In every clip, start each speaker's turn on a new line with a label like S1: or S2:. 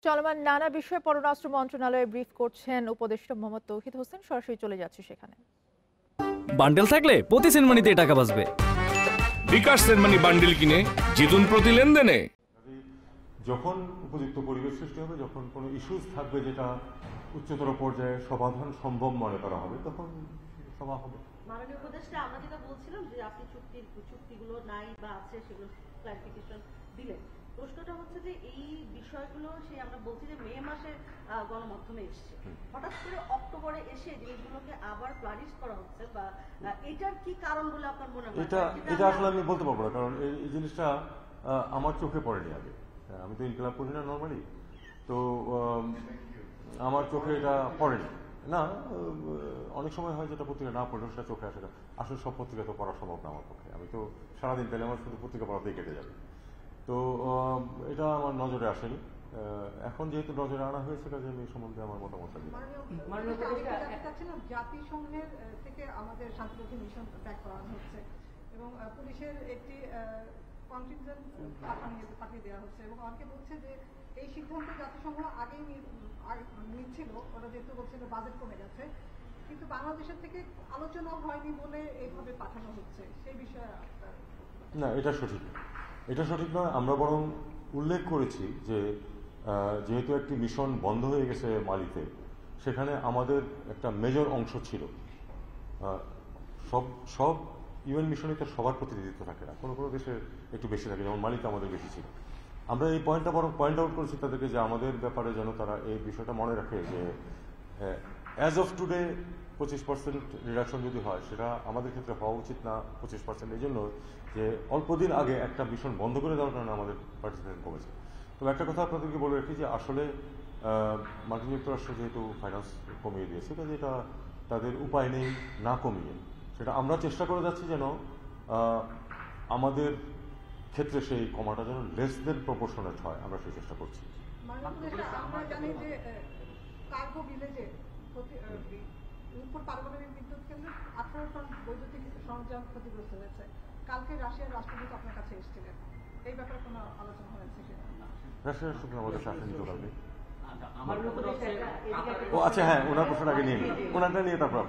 S1: চলমান নানা বিষয়ে পররাষ্ট্র মন্ত্রণালয়ে ব্রিফ করছেন উপদেষ্টা মোহাম্মদ তৌহিদ হোসেন। সরাসরি চলে যাচ্ছে সেখানে।
S2: বান্ডেল থাকলে প্রতি সেনমানিতে টাকা বাঁচবে।
S3: বিকাশ সেনমানি বান্ডেল কিনে জিতুন প্রতি লেনদেনে।
S4: যখন উপযুক্ত পরিবেশ সৃষ্টি হবে, যখন কোনো ইস্যুস থাকবে যেটা উচ্চতর পর্যায়ে সমাধান সম্ভব মনে করা হবে, তখন সভা হবে।
S5: মাননীয় উপদেষ্টা, আমরা যেটা বলছিলাম যে আপনি চুক্তিগুলো নাই বা আছে সেগুলো ক্লারিফিকেশন দিলেন। প্রশ্নটা হচ্ছে যে এই বিষয়গুলো আমরা বলছি যে মে মাসে গণমাধ্যমে এসছে, হঠাৎ করে অক্টোবরে এসে জিনিসগুলোকে আবার ক্লারিফাই করা হচ্ছে, বা এটার কি কারণ বলে আপনার মনে হয়?
S4: এটা আসলে আমি বলতে পারবো না, কারণ এই জিনিসটা আমার চোখে পড়েনি আগে। আমি তো ইনকিলাব করি না নর্মালি, তো আমার চোখে এটা পড়েনি না। অনেক সময় হয় যেটা পত্রিকা না পড়লেও সেটা চোখে আসে না। আসলে সব পত্রিকা তো পড়া সম্ভব না আমার পক্ষে। আমি তো সারাদিন পেলে আমার শুধু পত্রিকা পড়াতেই কেটে যাবে। তো এটা আমার নজরে আসেনি। এখন যেহেতু নজরে আনা হয়েছে, কাজে আমি এই সম্বন্ধে আমার মতামত আছে।
S6: জাতিসংঘের থেকে আমাদের শান্তিরক্ষী মিশন ত্যাগ করানো হচ্ছে এবং পুলিশের একটি কন্টিনজেন্ট পাঠিয়ে দেওয়া হচ্ছে, এবং অনেকে বলছে যে এই সিদ্ধান্ত জাতিসংঘ আগেই নিচ্ছিল, ওরা যেহেতু বলছিল বাজেট কমে গেছে, কিন্তু বাংলাদেশের থেকে আলোচনা হয়নি বলে এইভাবে পাঠানো হচ্ছে। সেই বিষয়ে
S4: না, এটা সঠিক নয়। আমরা বরং উল্লেখ করেছি যে যেহেতু একটি মিশন বন্ধ হয়ে গেছে মালিতে, সেখানে আমাদের একটা মেজর অংশ ছিল। সব ইউএন মিশনে তো সবার প্রতিনিধিত্ব থাকে না, কোনো কোনো দেশে একটু বেশি থাকে, যেমন মালিতে আমাদের বেশি ছিল। আমরা এই পয়েন্টটা বরং পয়েন্ট আউট করেছি তাদেরকে যে আমাদের ব্যাপারে যেন তারা এই বিষয়টা মনে রাখে যে অ্যাজ অফ টুডে 25% রিডাকশন যদি হয়, সেটা আমাদের ক্ষেত্রে হওয়া উচিত না 25%। এই জন্য যে অল্পদিন আগে একটা মিশন বন্ধ করে দেওয়ার কারণে আমাদের পার্টিসিপেশন কমেছে। তবে একটা কথা আপনাদেরকে বলে রাখি যে আসলে মার্কিন যুক্তরাষ্ট্র যেহেতু ফাইন্যান্স কমিয়ে দিয়েছে, কাজে এটা তাদের উপায় নেই না কমিয়ে। সেটা আমরা চেষ্টা করে যাচ্ছি যেন আমাদের ক্ষেত্রে সেই কমাটা যেন লেস দেন প্রপোর্শনেট হয়, আমরা সেই চেষ্টা করছি।
S6: আমরা জানি যে কার্গো ভিলেজে রূপপুর পারমাণবিক বিদ্যুৎ কেন্দ্রে 18 টন বৈদ্যুতিক সরঞ্জাম ক্ষতিগ্রস্ত হয়েছে। কালকে রাশিয়ার রাষ্ট্রদূত আপনার কাছে এসেছিলেন, এই ব্যাপারে কোনো আলোচনা হয়েছে কিনা?
S4: রাশিয়ার রাষ্ট্রদূত আমাদের সাথে আসেনি তো কালকে।
S7: ও
S4: আচ্ছা, হ্যাঁ, ওনার প্রশ্ন আগে নিয়ে ওনারটা নিয়ে তারপর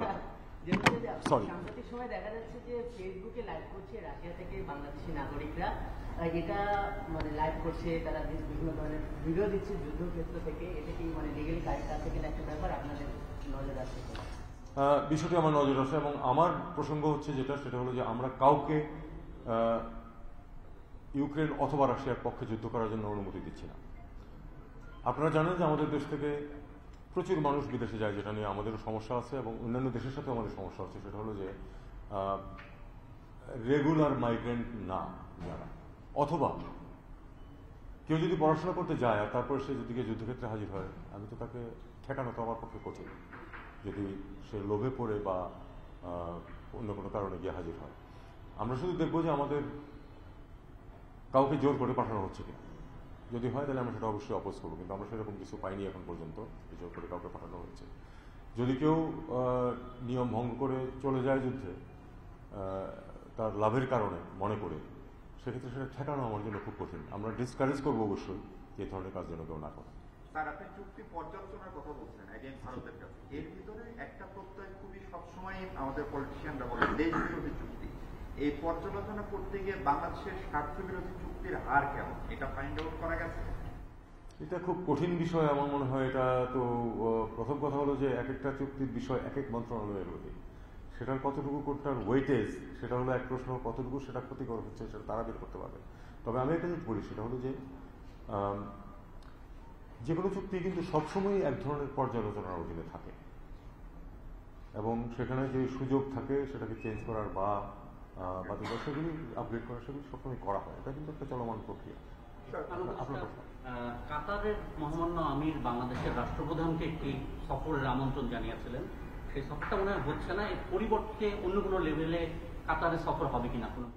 S7: সাম্প্রতিক সময় দেখা যাচ্ছে যে ফেসবুকে লাইভ করছে রাশিয়া থেকে বাংলাদেশি নাগরিকরা, এটা লাইভ করছে, তারা বিভিন্ন ধরনের ভিডিও দিচ্ছে যুদ্ধক্ষেত্র থেকে। এটা কি লিগালি কাজটা আছে কিনা একটা ব্যাপার আপনাদের নজরে আসছে?
S4: বিষয়টি আমার নজরে আসে, এবং আমার প্রসঙ্গ হচ্ছে সেটা হলো যে আমরা কাউকে ইউক্রেন অথবা রাশিয়ার পক্ষে যুদ্ধ করার জন্য অনুমতি দিচ্ছি না। আপনারা জানেন যে আমাদের দেশ থেকে প্রচুর মানুষ বিদেশে যায়, যেটা নিয়ে আমাদেরও সমস্যা আছে এবং অন্যান্য দেশের সাথে আমাদের সমস্যা হচ্ছে। সেটা হলো যে রেগুলার মাইগ্রেন্ট না যারা, অথবা কেউ যদি পড়াশোনা করতে যায় আর তারপরে সে যদি যুদ্ধক্ষেত্রে হাজির হয়, আমি তো তাকে ঠেকানো তো আমার পক্ষে কঠিন, যদি সে লোভে পড়ে বা অন্য কোনো কারণে গিয়ে হাজির হয়। আমরা শুধু দেখবো যে আমাদের কাউকে জোর করে পাঠানো হচ্ছে কিনা। যদি হয় তাহলে আমরা সেটা অবশ্যই অপোজ করবো, কিন্তু আমরা সেরকম কিছু পাইনি এখন পর্যন্ত জোর করে কাউকে পাঠানো হয়েছে। যদি কেউ নিয়ম ভঙ্গ করে চলে যায় যুদ্ধে তার লাভের কারণে মনে করে, সেক্ষেত্রে সেটা ঠেকানো আমার জন্য খুব কঠিন। আমরা ডিসকারেজ করবো অবশ্যই যে এই ধরনের কাজ যেন কেউ না করে।
S8: স্যার, আপনি চুক্তি পর্যালোচনার কথা বলছেন এগেইনস্ট ভারতের কাছে। এর ভিতরে একটা প্রত্যয় খুবই সবসময় আমাদের পলিটিশিয়ানরা বলে, দেশ বিরোধী চুক্তি। এই পর্যালোচনা করতে গিয়ে বাংলাদেশের স্বার্থ বিরোধী চুক্তির হার কেমন, এটা ফাইন্ড আউট করা গেছে?
S4: এটা খুব কঠিন বিষয় আমার মনে হয়। এটা তো প্রথম কথা হলো যে এক একটা চুক্তির বিষয় এক এক মন্ত্রণালয়ের অধীন, সেটার কতটুকু কোনটার ওয়েটেজ সেটা হলো এক প্রশ্ন, কতটুকু সেটা ক্ষতিকর হচ্ছে সেটা তারা বের করতে পারবে। তবে আমি একটা জিনিস বলি, সেটা হলো যে কোনো চুক্তি কিন্তু সবসময় এক ধরনের পর্যালোচনার অধীনে থাকে, এবং সেখানে যে সুযোগ থাকে সেটাকে চেঞ্জ করার বা সেগুলি আপগ্রেড করার, সেগুলি সবসময় করা হয়। এটা কিন্তু একটা চলমান প্রক্রিয়া।
S9: কাতারের মহামান্য আমির বাংলাদেশের রাষ্ট্রপ্রধানকে একটি সফরের আমন্ত্রণ জানিয়েছিলেন, সেই সফরটা মনে হয় হচ্ছে না। এর পরিবর্তে অন্য কোনো লেভেলে কাতারের সফর হবে কিনা কোনো